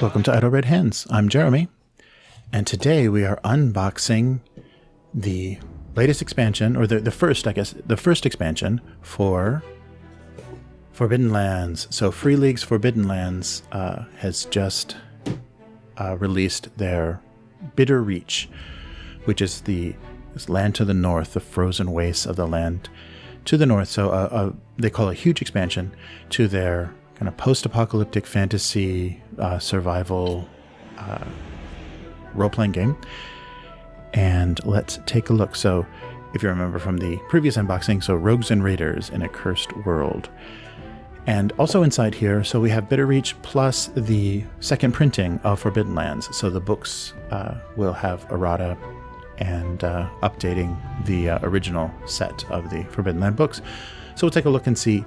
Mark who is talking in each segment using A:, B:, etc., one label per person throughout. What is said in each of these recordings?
A: Welcome to Idle Red Hands. I'm Jeremy, and today we are unboxing the latest expansion, or the first expansion for Forbidden Lands. So Free League's Forbidden Lands has just released their Bitter Reach, which is this land to the north, the frozen wastes of the land to the north. So they call a huge expansion to their kind of post-apocalyptic fantasy survival role-playing game. And let's take a look. So if you remember from the previous unboxing, so rogues and raiders in a cursed world. And also inside here, so we have Bitter Reach plus the second printing of Forbidden Lands. So the books will have errata and updating the original set of the Forbidden Land books. So we'll take a look and see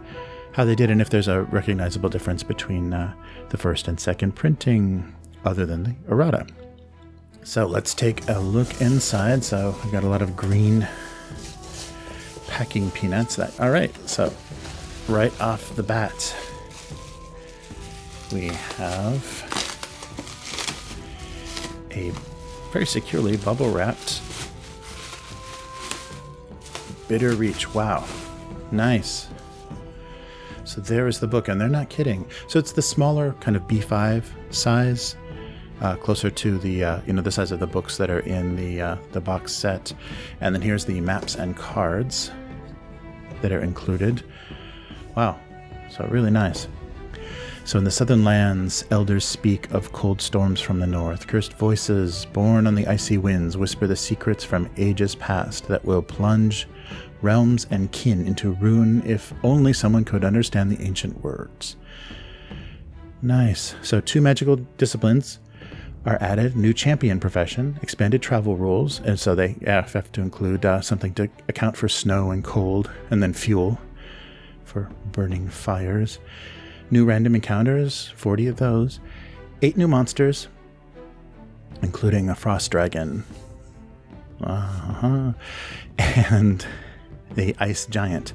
A: how they did and if there's a recognizable difference between the first and second printing other than the errata. So let's take a look inside. So we've got a lot of green packing peanuts. All right, so right off the bat, we have a very securely bubble wrapped Bitter Reach. Wow, nice. So there is the book, and they're not kidding. So it's the smaller kind of B5 size, closer to the the size of the books that are in the box set. And then here's the maps and cards that are included. Wow, so really nice. So in the southern lands, elders speak of cold storms from the north. Cursed voices born on the icy winds whisper the secrets from ages past that will plunge realms and kin into ruin if only someone could understand the ancient words. Nice. So 2 magical disciplines are added, new champion profession, expanded travel rules, and so they have to include something to account for snow and cold, and then fuel for burning fires. New random encounters, 40 of those. 8 new monsters, including a frost dragon. And the ice giant.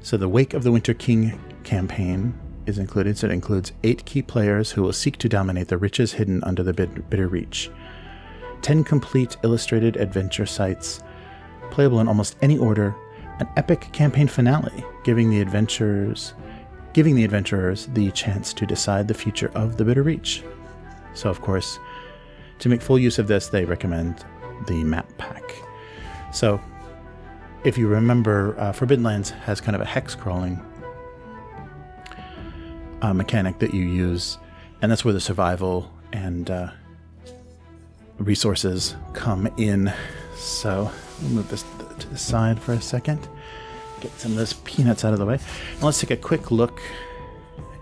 A: So the Wake of the Winter King campaign is included. So it includes 8 key players who will seek to dominate the riches hidden under the Bitter Reach. 10 complete illustrated adventure sites, playable in almost any order. An epic campaign finale, giving the adventurers the chance to decide the future of the Bitter Reach. So of course, to make full use of this, they recommend the map pack. So if you remember, Forbidden Lands has kind of a hex crawling mechanic that you use, and that's where the survival and resources come in. So we'll move this to the side for a second, get some of those peanuts out of the way, and let's take a quick look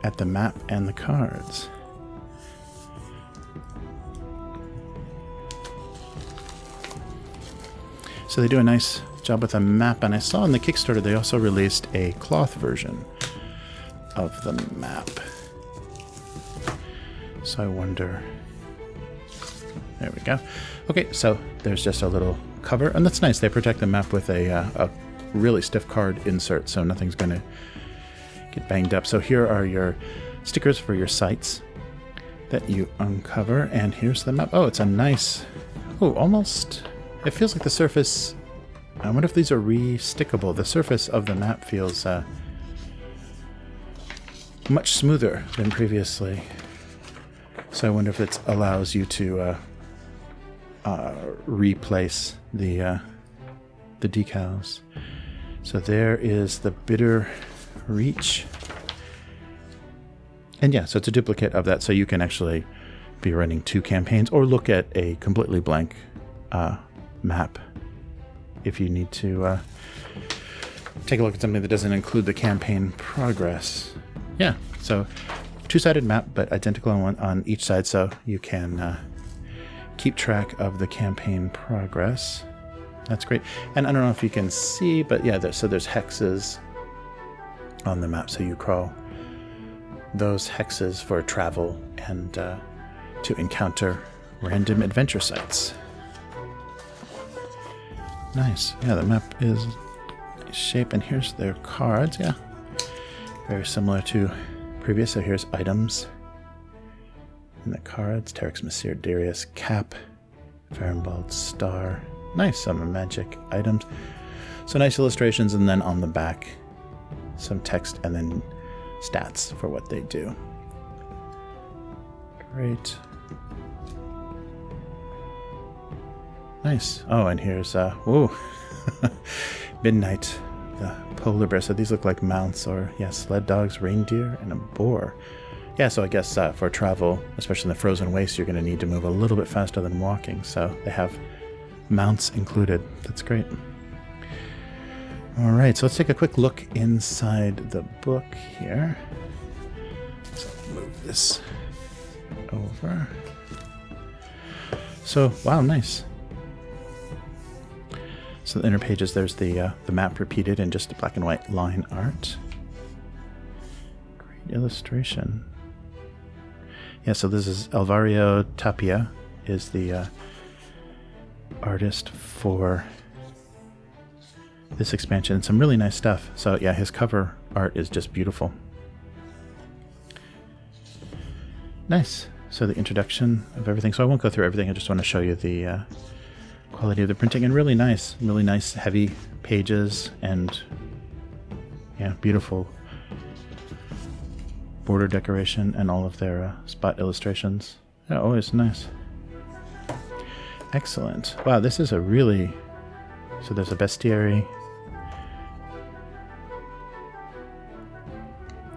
A: at the map and the cards. So they do a nice job with a map, and I saw in the Kickstarter they also released a cloth version of the map. So I wonder... There we go. Okay, so there's just a little cover, and that's nice. They protect the map with a really stiff card insert, so nothing's going to get banged up. So here are your stickers for your sites that you uncover, and here's the map. Oh, it's a nice... Oh, almost... It feels like the surface... I wonder if these are re-stickable. The surface of the map feels much smoother than previously. So I wonder if it allows you to replace the decals. So there is the Bitter Reach. And yeah, so it's a duplicate of that, so you can actually be running 2 campaigns or look at a completely blank map if you need to take a look at something that doesn't include the campaign progress. Yeah, so 2-sided map, but identical on each side, so you can keep track of the campaign progress. That's great. And I don't know if you can see, but yeah, there's hexes on the map, so you crawl those hexes for travel and to encounter random adventure sites. Nice. Yeah, the map is shape, and here's their cards. Yeah, very similar to previous. So here's items in the cards. Terex Messir Darius Cap, Farenbald Star. Nice, some magic items. So nice illustrations, and then on the back, some text and then stats for what they do. Great. Nice. Oh, and here's, whoa, Midnight, the polar bear. So these look like mounts or, yeah, sled dogs, reindeer, and a boar. Yeah, so I guess for travel, especially in the frozen waste, you're going to need to move a little bit faster than walking. So they have mounts included. That's great. All right, so let's take a quick look inside the book here. So move this over. So, wow, nice. So the inner pages, there's the map repeated in just black and white line art. Great illustration. Yeah, so this is Alvaro Tapia is the artist for this expansion. Some really nice stuff. So yeah, his cover art is just beautiful. Nice. So the introduction of everything. So I won't go through everything. I just want to show you the quality of the printing, and really nice heavy pages, and yeah, beautiful border decoration and all of their spot illustrations. Yeah, always nice. Excellent. Wow, this is a really... So there's a bestiary.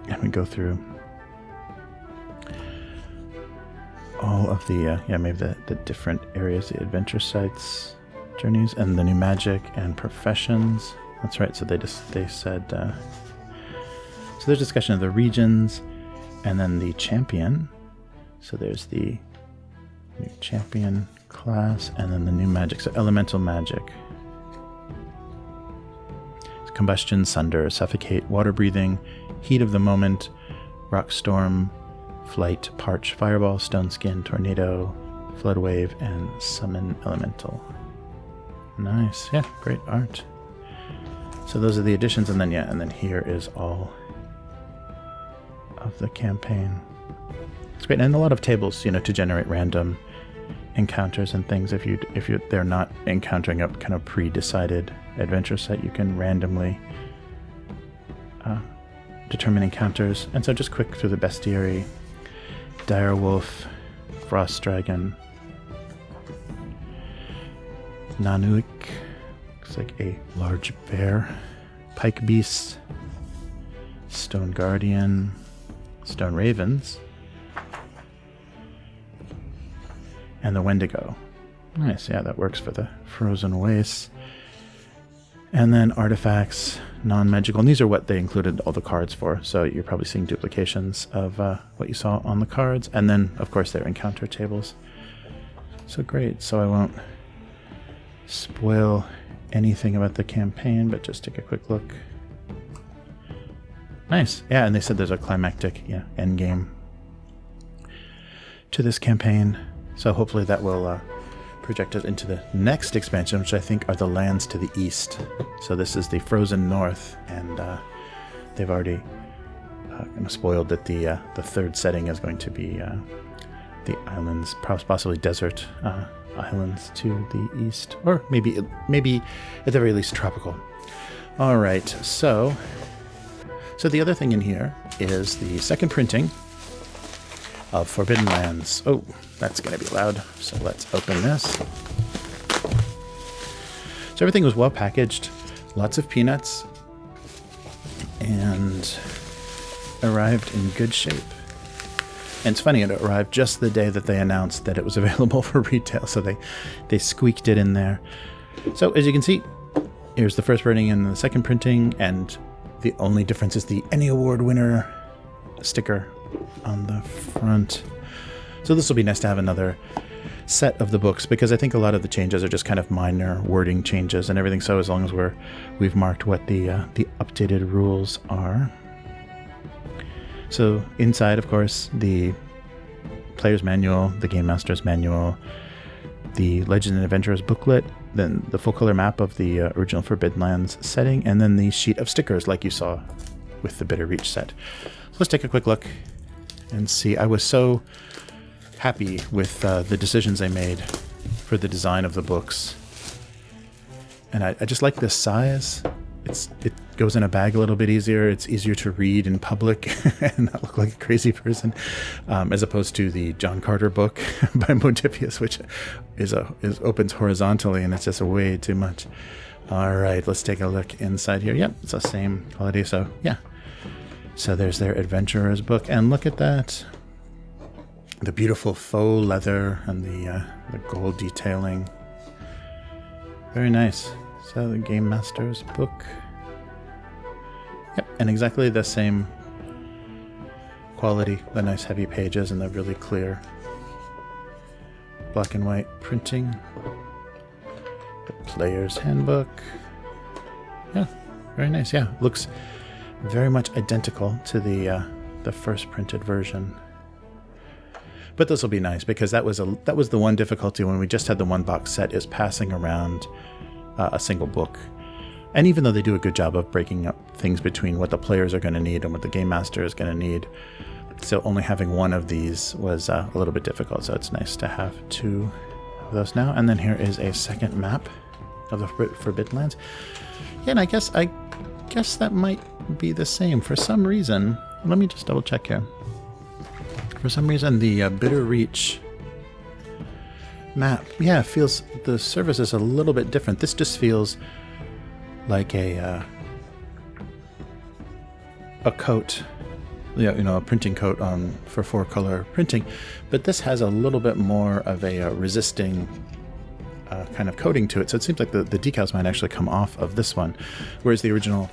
A: And we go through all of the, yeah, maybe the different areas, the adventure sites, journeys, and the new magic and professions. That's right. So they said, so there's discussion of the regions, and then the champion. So there's the new champion class, and then the new magic. So elemental magic. Combustion, sunder, suffocate, water breathing, heat of the moment, rock storm, flight, parch, fireball, stone skin, tornado, flood wave, and summon elemental. Nice. Yeah, great art. So those are the additions, and then yeah, and then here is all of the campaign. It's great, and a lot of tables, you know, to generate random encounters and things. If they're not encountering a kind of pre-decided adventure site, you can randomly determine encounters. And so just quick through the bestiary: dire wolf, frost dragon, Nanuik, looks like a large bear, pike beast, stone guardian, stone ravens, and the Wendigo. Nice, yeah, that works for the frozen wastes. And then artifacts, non-magical. And these are what they included all the cards for. So you're probably seeing duplications of what you saw on the cards. And then, of course, their encounter tables. So great. So I won't spoil anything about the campaign, but just take a quick look. Nice. Yeah, and they said there's a climactic end game to this campaign. So hopefully that will project us into the next expansion, which I think are the lands to the east. So this is the Frozen North, and they've already kind of spoiled that the third setting is going to be the islands, possibly desert islands to the east, or maybe at the very least tropical. All right, so the other thing in here is the second printing of Forbidden Lands. Oh, that's going to be loud. So let's open this. So everything was well packaged, lots of peanuts, and arrived in good shape. And it's funny, it arrived just the day that they announced that it was available for retail, so they squeaked it in there. So as you can see, here's the first printing and the second printing, and the only difference is the Any Award winner sticker on the front. So this will be nice to have another set of the books, because I think a lot of the changes are just kind of minor wording changes and everything. So as long as we've marked what the updated rules are. So inside, of course, the player's manual, the game master's manual, the Legend and Adventurers booklet, then the full color map of the original Forbidden Lands setting, and then the sheet of stickers like you saw with the Bitter Reach set. So let's take a quick look and see. I was so happy with the decisions I made for the design of the books. And I just like this size. It goes in a bag a little bit easier. It's easier to read in public and not look like a crazy person, as opposed to the John Carter book by Modifius, which opens horizontally, and it's just way too much. All right, let's take a look inside here. Yep, it's the same quality. So yeah, so there's their adventurer's book, and look at that, the beautiful faux leather and the gold detailing. Very nice. So the Game Master's book. Yep, and exactly the same quality, the nice heavy pages and the really clear black and white printing. The Player's Handbook. Yeah, very nice. Yeah, looks very much identical to the first printed version. But this will be nice because that was the one difficulty when we just had the one box set, is passing around a single book. And even though they do a good job of breaking up things between what the players are going to need and what the Game Master is going to need, still only having one of these was a little bit difficult. So it's nice to have two of those now. And then here is a second map of the Forbidden Lands. Yeah, and I guess that might be the same for some reason. Let me just double check here. For some reason, the Bitter Reach map, yeah, feels, the surface is a little bit different. This just feels like a coat, a printing coat for 4-color printing, but this has a little bit more of a resisting kind of coating to it. So it seems like the decals might actually come off of this one, whereas the original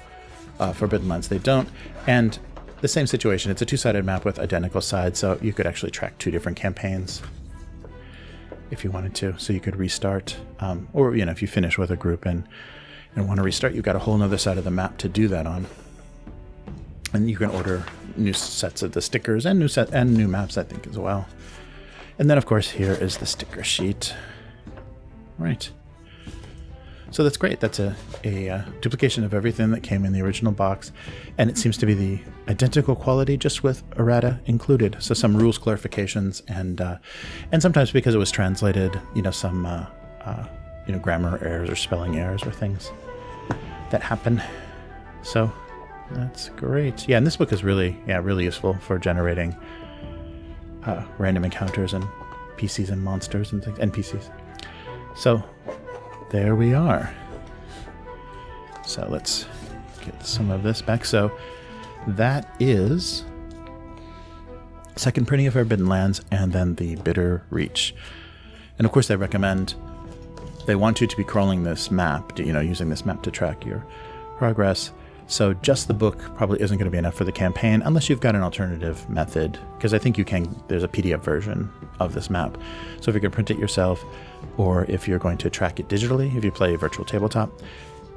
A: Forbidden Lands, they don't. And the same situation, it's a 2-sided map with identical sides, so you could actually track 2 different campaigns if you wanted to. So you could restart, or if you finish with a group and want to restart, you've got a whole other side of the map to do that on. And you can order new sets of the stickers and new maps, I think, as well. And then, of course, here is the sticker sheet. Right. So that's great. That's a duplication of everything that came in the original box, and it seems to be the identical quality, just with errata included. So some rules clarifications, and sometimes because it was translated, some grammar errors or spelling errors or things that happen. So that's great. Yeah, and this book is really useful for generating random encounters and PCs and monsters and things, NPCs. So there we are. So let's get some of this back. So that is second printing of Forbidden Lands, and then the Bitter Reach. And of course they want you to be crawling this map, using this map to track your progress. So just the book probably isn't going to be enough for the campaign, unless you've got an alternative method, because I think there's a PDF version of this map. So if you're going to print it yourself, or if you're going to track it digitally, if you play virtual tabletop,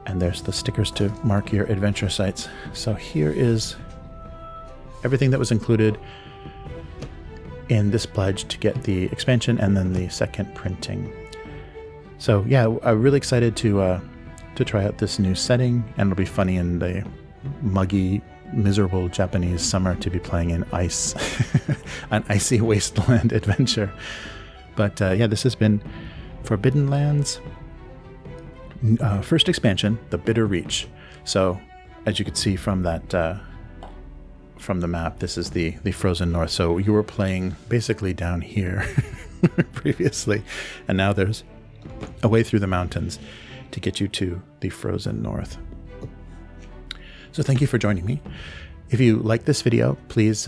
A: and there's the stickers to mark your adventure sites. So here is everything that was included in this pledge to get the expansion and then the second printing. So yeah, I'm really excited to try out this new setting, and it'll be funny in the muggy, miserable Japanese summer to be playing in ice, an icy wasteland adventure. But yeah, this has been Forbidden Lands first expansion, the Bitter Reach. So as you can see from that from the map, this is the frozen north. So you were playing basically down here previously, and now there's a way through the mountains to get you to the frozen north. So thank you for joining me. If you like this video, please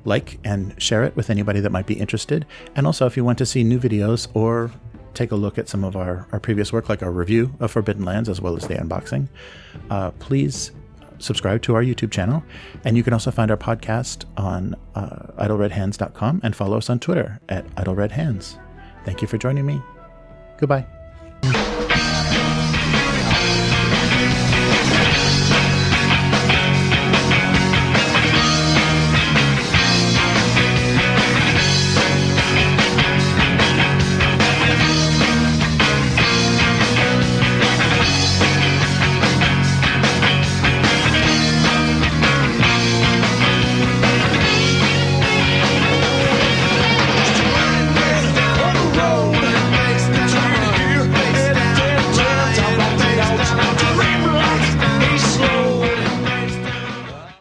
A: like and share it with anybody that might be interested. And also, if you want to see new videos or take a look at some of our previous work, like our review of Forbidden Lands, as well as the unboxing, please subscribe to our YouTube channel. And you can also find our podcast on idleredhands.com and follow us on Twitter at idleredhands. Thank you for joining me. Goodbye.